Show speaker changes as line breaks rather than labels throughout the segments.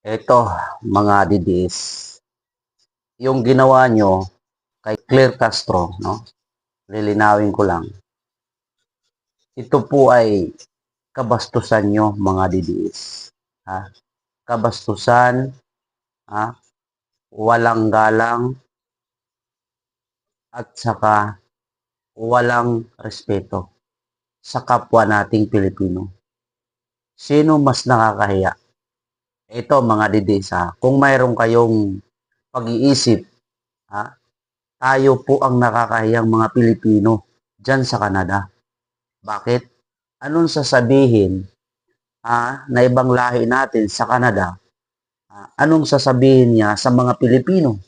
Eto, mga DDS, yung ginawa nyo kay Claire Castro, no? Lilinawin ko lang. Ito po ay kabastusan nyo, mga DDS. Ha? Kabastusan, ha? Walang galang, at saka walang respeto sa kapwa nating Pilipino. Sino mas nakakahiya? Ito, mga DDS, ha? Kung mayroon kayong pag-iisip, ha? Tayo po ang nakakahiyang mga Pilipino dyan sa Canada. Bakit? Anong sasabihin na ibang lahi natin sa Canada? Anong sasabihin niya sa mga Pilipino?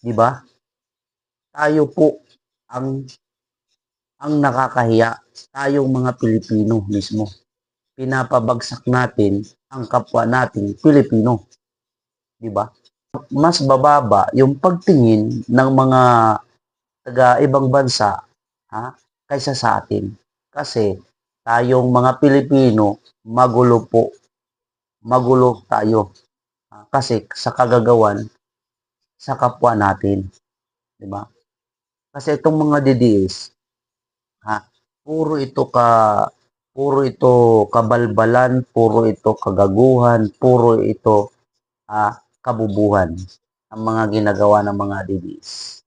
Di ba? Tayo po ang nakakahiya. Tayong mga Pilipino mismo. Pinapabagsak natin ang kapwa nating Pilipino. Di ba? Mas bababa yung pagtingin ng mga taga ibang bansa, ha, kaysa sa atin. Kasi tayong mga Pilipino, magulo po. Magulo tayo. Kasi sa kagagawan sa kapwa natin, 'di ba? Kasi itong mga DDS, ha, puro ito ka puro ito kabalbalan, puro ito kagaguhan, puro ito kabubuhan ang mga ginagawa ng mga DDS.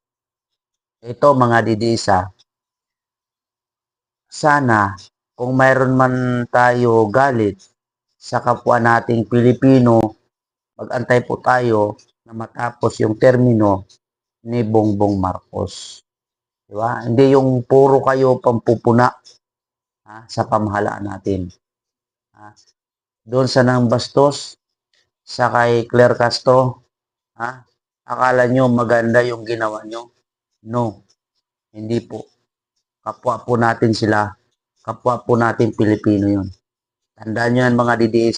Ito, mga DDS, sana kung mayroon man tayo galit sa kapwa nating Pilipino, mag-antay po tayo na matapos yung termino ni Bongbong Marcos. Di ba? Hindi yung puro kayo pampupuna sa pamahalaan natin. Doon sa nang bastos, sa kay Claire Castro, akala nyo maganda yung ginawa nyo? No, hindi po. Kapwa po natin sila. Kapwa po natin Pilipino yun. Tandaan nyo yan, mga DDS.